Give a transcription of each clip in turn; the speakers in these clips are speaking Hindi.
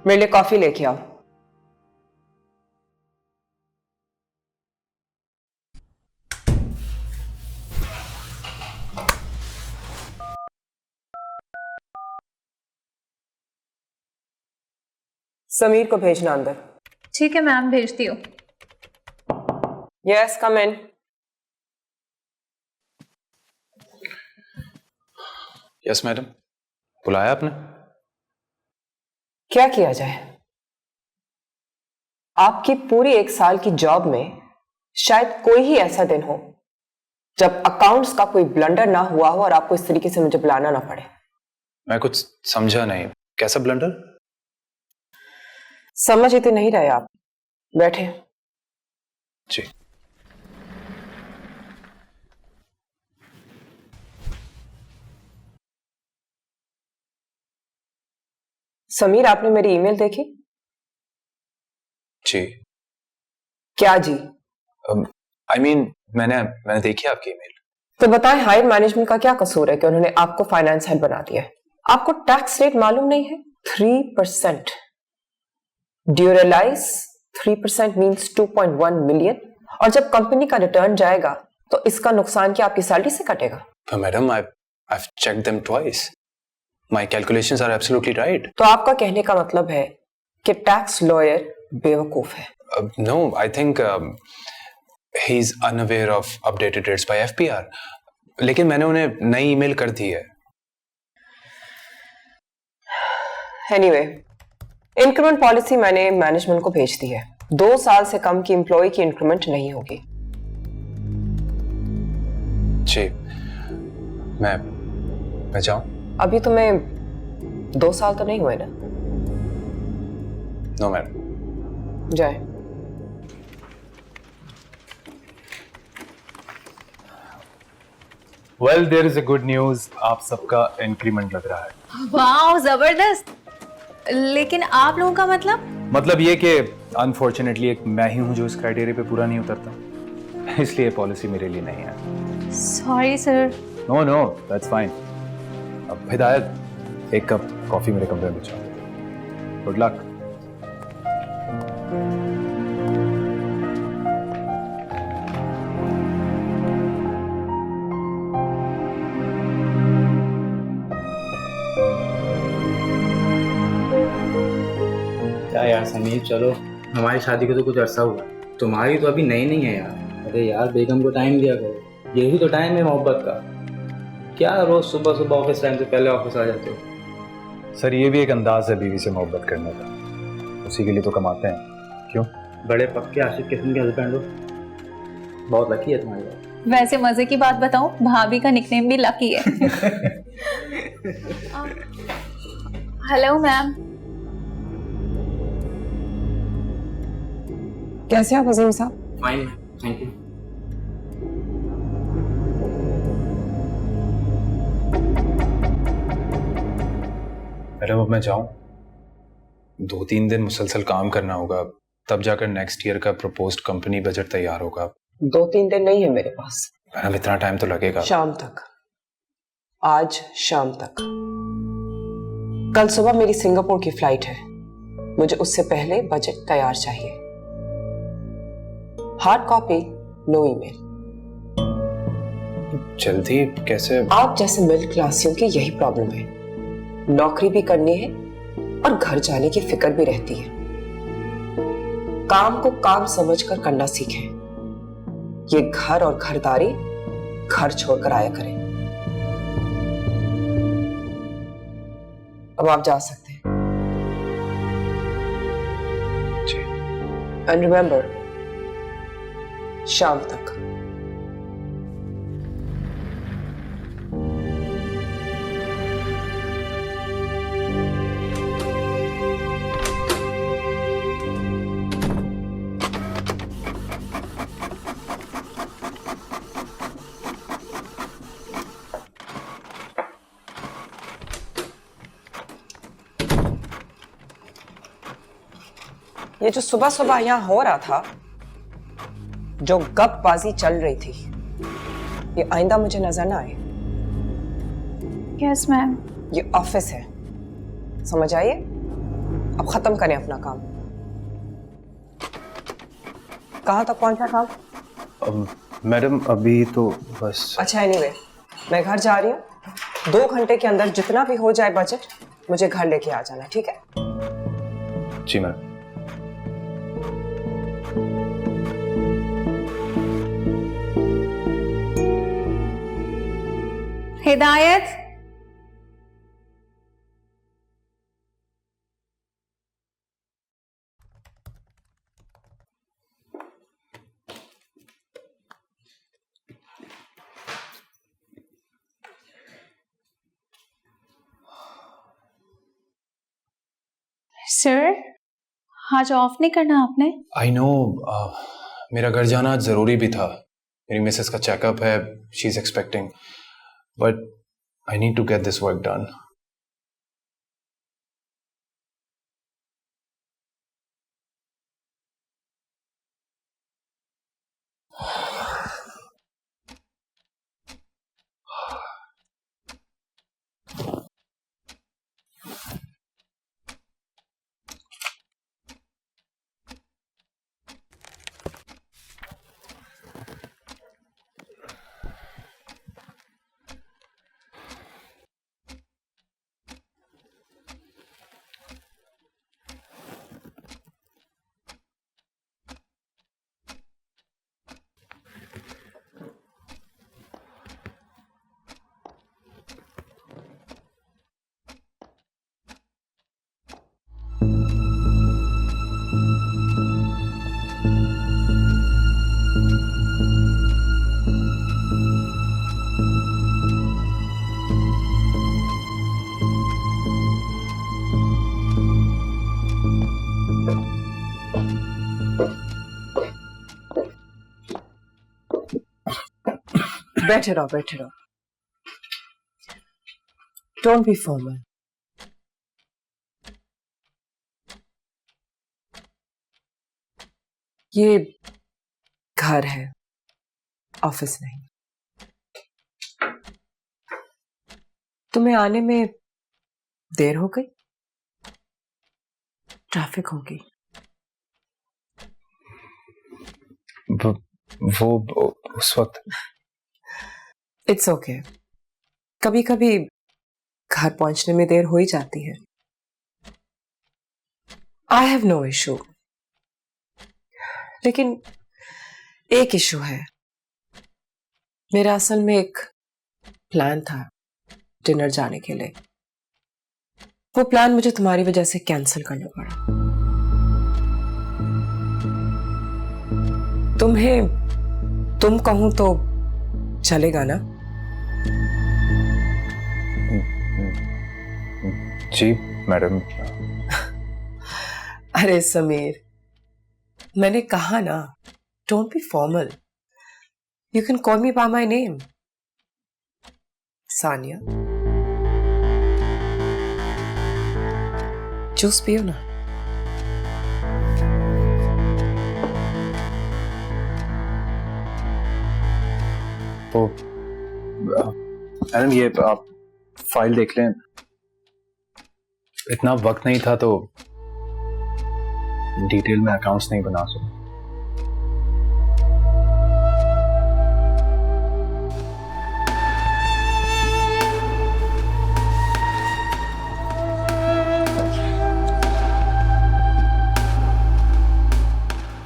मेरे लिए कॉफी लेके आओ। समीर को भेजना अंदर। ठीक है मैम, भेजती हूँ। यस, कम इन। यस मैडम, बुलाया आपने? क्या किया जाए? आपकी पूरी 1 साल की जॉब में शायद कोई ही ऐसा दिन हो जब अकाउंट्स का कोई ब्लंडर ना हुआ हो और आपको इस तरीके से मुझे बुलाना ना पड़े। मैं कुछ समझा नहीं, कैसा ब्लंडर? समझ ही तो नहीं रहे आप। बैठे। जी। समीर, आपने मेरी ईमेल देखी? जी। क्या जी? I mean, मैंने देखी आपकी ईमेल। तो बताएं, हायर मैनेजमेंट का क्या कसूर है कि उन्होंने आपको फाइनेंस हेड बना दिया है? आपको टैक्स रेट मालूम नहीं है? 3%। Do you realise 3% means 2.1 million? और जब कंपनी का रिटर्न जाएगा तो इसका नुकसान क्या आपकी सैलरी से कटेगा? Madam, I've checked them twice. My calculations are absolutely right. तो आपका कहने का मतलब है कि टैक्स लॉयर बेवकूफ है? No, I think he's unaware of updated rates by FPR. लेकिन मैंने उन्हें नई ईमेल कर दी है। एनीवे, इंक्रीमेंट पॉलिसी मैंने मैनेजमेंट को भेज दी है। 2 साल से कम की एम्प्लॉय की इंक्रीमेंट नहीं होगी। जी, मैं जाऊं? अभी तुम्हें 2 साल तो नहीं हुए ना? No madam. जाए। Well, there is a good news, आप सबका इंक्रीमेंट लग रहा है। वाह, जबरदस्त। लेकिन आप लोगों का मतलब ये कि अनफॉर्चुनेटली एक मैं ही हूं जो इस क्राइटेरिया पे पूरा नहीं उतरता, इसलिए पॉलिसी मेरे लिए नहीं है। Sorry sir. No no, that's fine. अब हिदायत, 1 कप कॉफी मेरे कमरे में चाहिए। Good luck. क्या यार समीर, चलो हमारी शादी को तो कुछ अरसा हुआ, तुम्हारी तो अभी नई नहीं है यार। अरे यार, बेगम को टाइम दिया करो, यही तो टाइम है मोहब्बत का। क्या रोज सुबह सुबह ऑफिस टाइम से पहले ऑफिस आ जाते हो? सर, ये भी एक अंदाज है बीवी से मोहब्बत करने का, उसी के लिए तो कमाते हैं। क्यों? बड़े पक्के आशिक किस्म के हस्बैंड हो, बहुत लकी है तुम्हारी बात। वैसे मजे की बात बताऊं, भाभी का निकनेम भी लकी है। Hello ma'am. कैसे आप अजीम साहब? Fine, thank you. मैडम, अब मैं जाऊं? 2-3 दिन मुसलसल काम करना होगा, तब जाकर नेक्स्ट ईयर का प्रपोज्ड कंपनी बजट तैयार होगा। 2-3 दिन नहीं है मेरे पास। मैडम, इतना टाइम तो लगेगा। शाम तक, आज शाम तक। कल सुबह मेरी सिंगापुर की फ्लाइट है, मुझे उससे पहले बजट तैयार चाहिए। Hard copy, no email. जल्दी कैसे? आप जैसे मिडिल क्लासियों की यही प्रॉब्लम है। नौकरी भी करनी है और घर जाने की फिक्र भी रहती है। काम को काम समझकर करना सीखें। ये घर और घरदारी घर छोड़कर आया करें। अब आप जा सकते हैं। जी। एंड रिमेंबर, शाम तक। ये जो सुबह सुबह यहां हो रहा था, जो गपबाजी चल रही थी, ये आइंदा मुझे नजर ना आए। Yes ma'am. ये ऑफिस है, समझ आइए? अब खत्म करें अपना काम। कहाँ तक पहुंचा काम? मैडम अभी तो बस। अच्छा एनीवे, मैं घर जा रही हूँ। 2 घंटे के अंदर जितना भी हो जाए बजट मुझे घर लेके आ जाना, ठीक है? जी मैडम। हिदायत, सर आज ऑफ नहीं करना आपने? आई नो, मेरा घर जाना आज जरूरी भी था। मेरी मिसेस का चेकअप है, she is expecting, but I need to get this work done. बैठे रहो, बैठे रहो। Don't be formal. ये घर है, ऑफिस नहीं। तुम्हें आने में देर हो गई? ट्रैफिक होगी। वो उस वक्त। इट्स ओके, कभी कभी घर पहुंचने में देर हो ही जाती है। आई हैव नो इशू, लेकिन एक इशू है। मेरा असल में एक प्लान था डिनर जाने के लिए। वो प्लान मुझे तुम्हारी वजह से कैंसिल करना पड़ा। तुम्हें तुम कहूं तो चलेगा ना? जी मैडम। अरे समीर, मैंने कहा ना, don't be formal. You can call me by my name, Sania. Juice पियो ना। तो मैडम ये आप फाइल देख लें। इतना वक्त नहीं था तो डिटेल में अकाउंट्स नहीं बना सकता।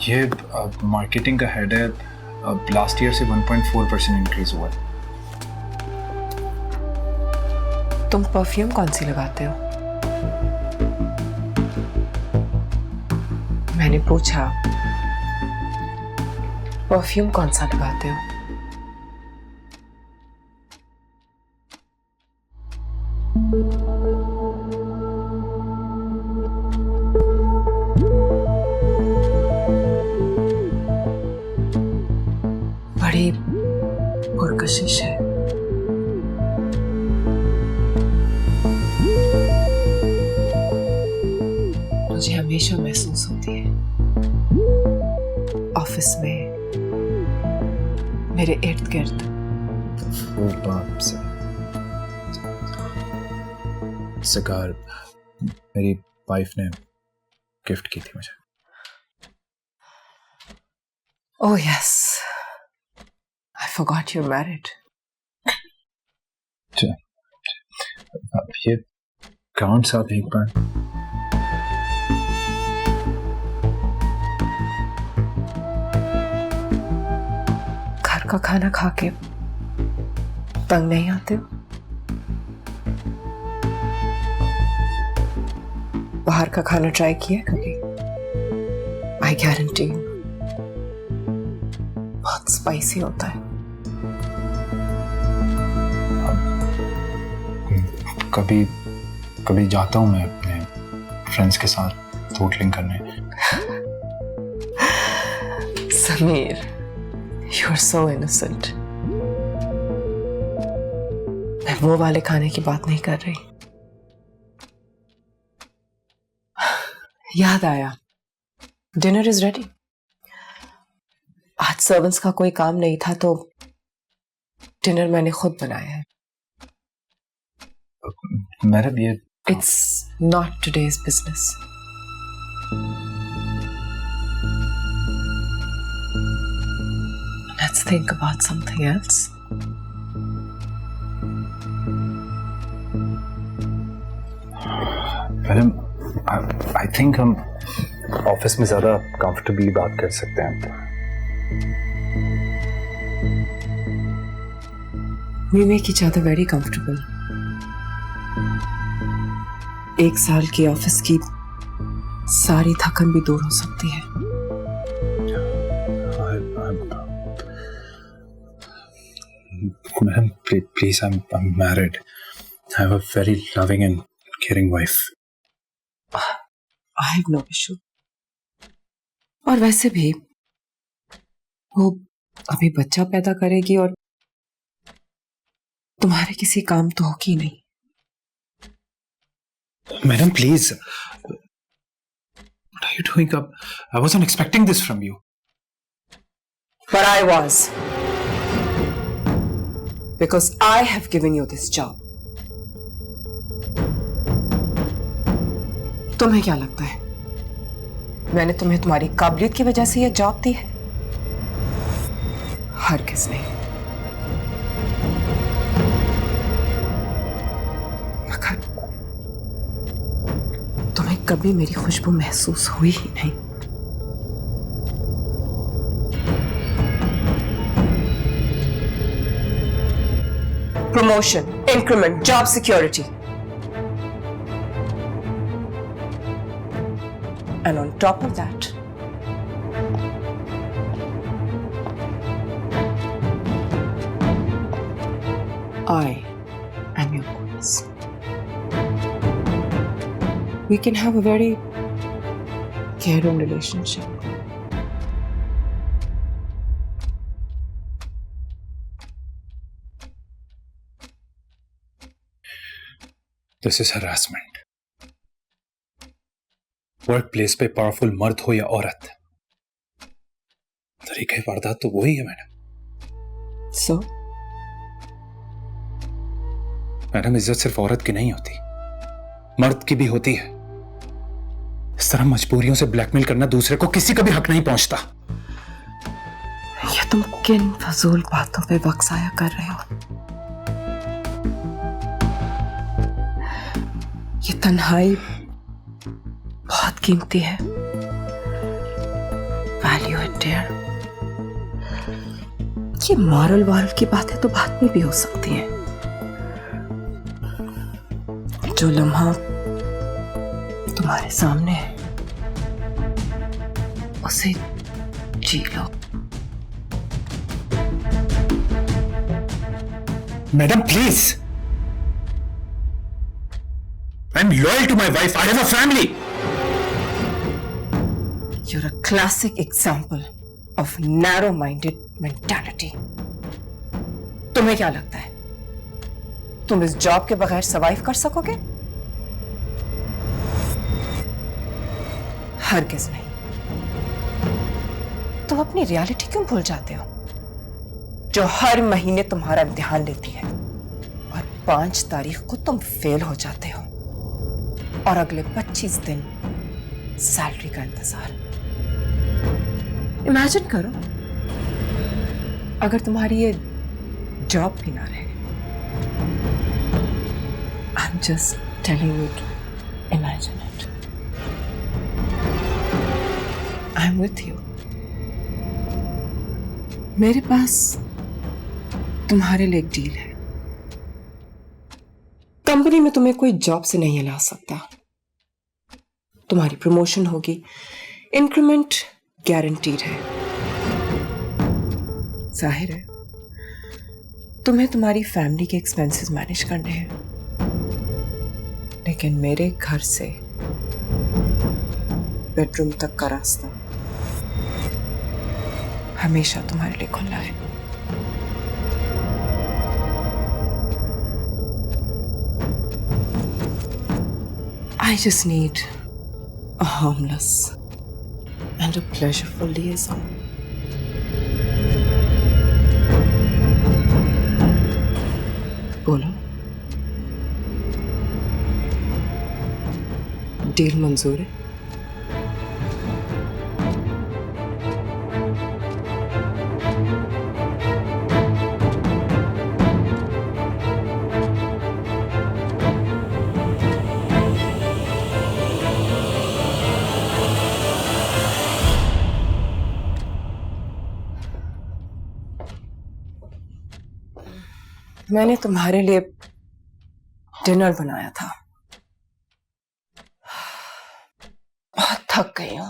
ये मार्केटिंग का हेड है, लास्ट ईयर से 1.4% इंक्रीज हुआ है। तुम परफ्यूम कौन सी लगाते हो? मैंने पूछा, परफ्यूम कौन सा लगाते हो? बड़ी पुरकशिश है। मुझे हमेशा महसूस होती है ऑफिस में, मेरे इर्द गिर्द। सिगार मेरी वाइफ ने गिफ्ट की थी मुझे। Oh yes, I forgot you're married. अब ये काउंट साहब एक बार। घर का खाना खा के तंग नहीं आते हो? बाहर का खाना ट्राई किया कभी? आई गारंटी बहुत स्पाइसी होता है। कभी कभी जाता हूँ मैं अपने फ्रेंड्स के साथ होटलिंग करने। Sameer, you are so innocent. मैं वो वाले खाने की बात नहीं कर रही। याद आया, डिनर इज रेडी। आज सर्वेंट्स का कोई काम नहीं था तो डिनर मैंने खुद बनाया है। मैडम ये it's not today's business. Let's think about something else. Madam I think हम ऑफिस में ज्यादा कंफर्टेबली बात कर सकते हैं। We make each other very comfortable. एक साल की ऑफिस की सारी थकन भी दूर हो सकती है। Madam please, I'm married. I have a very loving and caring wife. I have no issue. और वैसे भी वो अभी बच्चा पैदा करेगी और तुम्हारे किसी काम तो होगी नहीं। Madam, please. What are you doing up? I wasn't expecting this from you. But I was. Because I have given you this job. तुम्हें क्या लगता है मैंने तुम्हें तुम्हारी काबिलियत की वजह से यह जॉब दी है? हरगिज़ नहीं। मगर तुम्हें कभी मेरी खुशबू महसूस हुई ही नहीं। Promotion, increment, job security, and on top of that, I am your boss. We can have a very caring relationship. This is harassment. Work place पे पावरफुल मर्द हो या औरत, तरीके वारदात तो वही है मैडम। So? मैडम इज्जत सिर्फ औरत की नहीं होती, मर्द की भी होती है। इस तरह मजबूरियों से ब्लैकमेल करना दूसरे को किसी का भी हक नहीं पहुंचता। ये तुम किन फजूल बातों पे वक्त जाया कर रहे हो? ये तन्हाई बहुत कीमती है। Value it dear. ये मॉरल वॉरल की बातें तो बाद में भी हो सकती हैं। जो लम्हा तुम्हारे सामने है उसे जी लो। Madam please, I am loyal to my wife, I have a family. You're a classic example of narrow-minded mentality. तुम्हें क्या लगता है तुम इस जॉब के बगैर सर्वाइव कर सकोगे? हरगिज़ नहीं। तुम अपनी रियलिटी क्यों भूल जाते हो, जो हर महीने तुम्हारा इम्तिहान लेती है और 5 तारीख को तुम फेल हो जाते हो और अगले 25 दिन सैलरी का इंतजार। इमेजिन करो अगर तुम्हारी ये जॉब भी ना रहे। I am just telling you to imagine it. I am with you. मेरे पास तुम्हारे लिए एक डील है। कंपनी में तुम्हें कोई जॉब से नहीं हिला सकता। तुम्हारी प्रमोशन होगी, इंक्रीमेंट गारंटीड है। जाहिर है तुम्हें तुम्हारी फैमिली के एक्सपेंसेस मैनेज करने हैं, लेकिन मेरे घर से बेडरूम तक का रास्ता हमेशा तुम्हारे लिए खुला है। I just need a harmless and a pleasureful liaison. बोलो, डील मंजूर है? मैंने तुम्हारे लिए डिनर बनाया था। बहुत थक गई हूं।